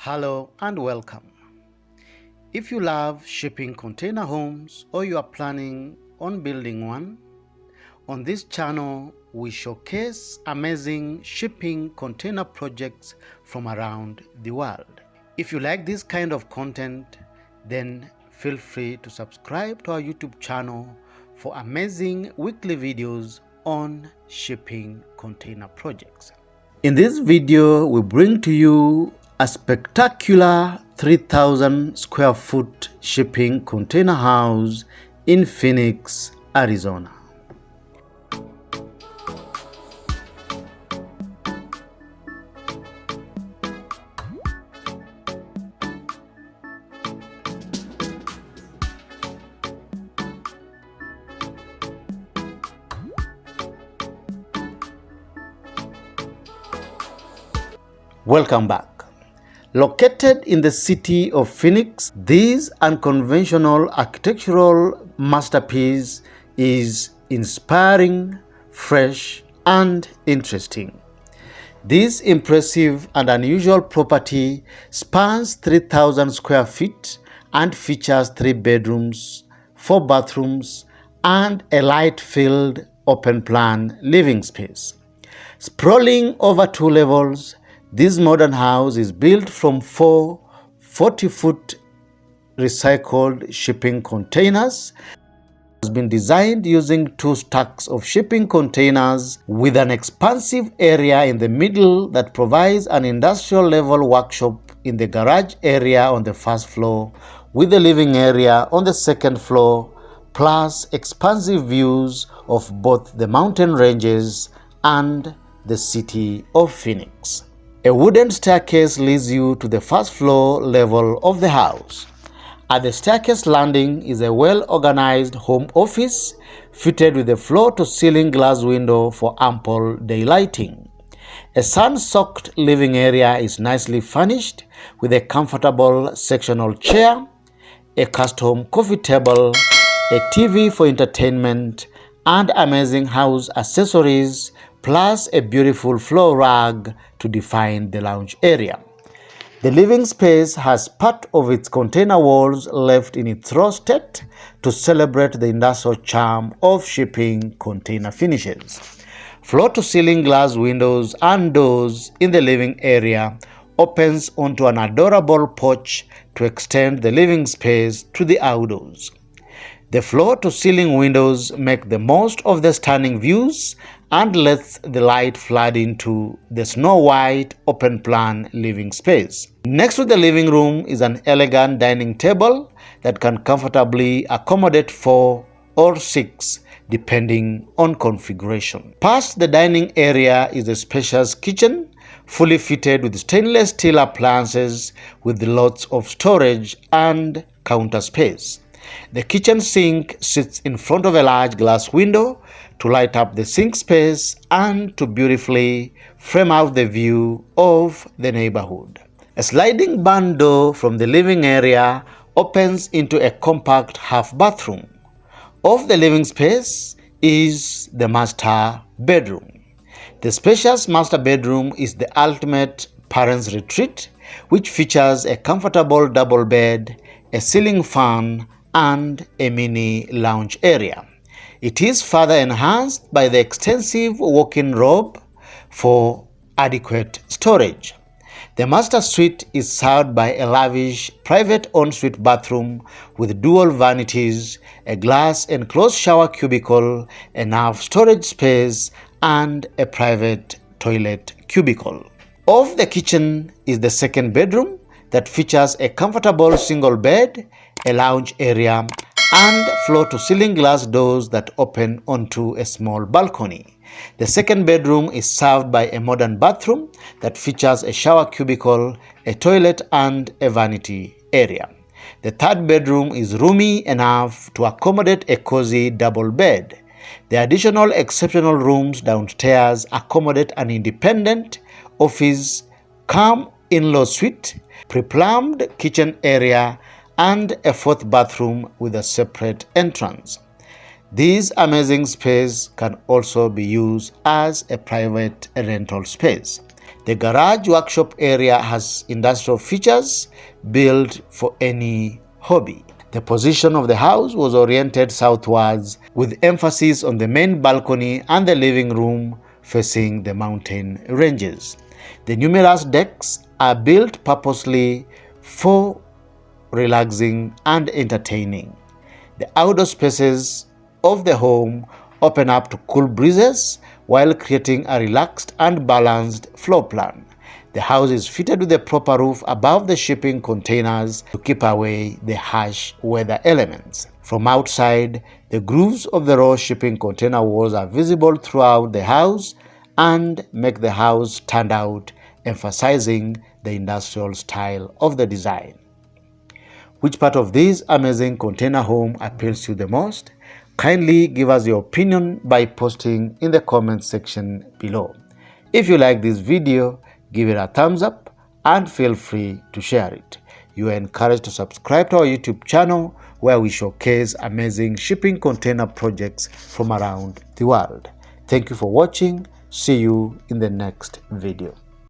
Hello and welcome. If you love shipping container homes or you are planning on building one, on this channel we showcase amazing shipping container projects from around the world. If you like this kind of content, then feel free to subscribe to our YouTube channel for amazing weekly videos on shipping container projects. In this video, we bring to you a spectacular 3,000 square foot shipping container house in Phoenix, Arizona. Welcome back. Located in the city of Phoenix, this unconventional architectural masterpiece is inspiring, fresh, and interesting. This impressive and unusual property spans 3,000 square feet and features 3 bedrooms, 4 bathrooms, and a light-filled open-plan living space. Sprawling over 2 levels, this modern house is built from 4 40-foot recycled shipping containers. It has been designed using 2 stacks of shipping containers with an expansive area in the middle that provides an industrial level workshop in the garage area on the first floor with the living area on the second floor, plus expansive views of both the mountain ranges and the city of Phoenix. A wooden staircase leads you to the first floor level of the house. At the staircase landing is a well-organized home office fitted with a floor-to-ceiling glass window for ample daylighting. A sun-soaked living area is nicely furnished with a comfortable sectional chair, a custom coffee table, a TV for entertainment, and amazing house accessories, plus a beautiful floor rug to define the lounge area. The living space has part of its container walls left in its raw state to celebrate the industrial charm of shipping container finishes. Floor-to-ceiling glass windows and doors in the living area opens onto an adorable porch to extend the living space to the outdoors. The floor-to-ceiling windows make the most of the stunning views and lets the light flood into the snow-white open-plan living space. Next to the living room is an elegant dining table that can comfortably accommodate 4 or 6 depending on configuration. Past the dining area is a spacious kitchen fully fitted with stainless steel appliances with lots of storage and counter space. The kitchen sink sits in front of a large glass window to light up the sink space and to beautifully frame out the view of the neighborhood. A sliding barn door from the living area opens into a compact half bathroom. Of the living space is the master bedroom. The spacious master bedroom is the ultimate parents' retreat, which features a comfortable double bed, a ceiling fan, and a mini lounge area. It is further enhanced by the extensive walk-in robe for adequate storage. The master suite is served by a lavish private ensuite bathroom with dual vanities, a glass enclosed shower cubicle, enough storage space, and a private toilet cubicle. Off the kitchen is the second bedroom that features a comfortable single bed, a lounge area, and floor-to-ceiling glass doors that open onto a small balcony. The second bedroom is served by a modern bathroom that features a shower cubicle, a toilet, and a vanity area. The third bedroom is roomy enough to accommodate a cozy double bed. The additional exceptional rooms downstairs accommodate an independent office, calm in-law suite, pre-plumbed kitchen area, and a 4th bathroom with a separate entrance. This amazing space can also be used as a private rental space. The garage workshop area has industrial features built for any hobby. The position of the house was oriented southwards with emphasis on the main balcony and the living room facing the mountain ranges. The numerous decks are built purposely for relaxing and entertaining. The outdoor spaces of the home open up to cool breezes while creating a relaxed and balanced floor plan. The house is fitted with a proper roof above the shipping containers to keep away the harsh weather elements. From outside, the grooves of the raw shipping container walls are visible throughout the house and make the house stand out, emphasizing the industrial style of the design. Which part of this amazing container home appeals to you the most? Kindly give us your opinion by posting in the comment section below. If you like this video, give it a thumbs up and feel free to share it. You are encouraged to subscribe to our YouTube channel where we showcase amazing shipping container projects from around the world. Thank you for watching. See you in the next video.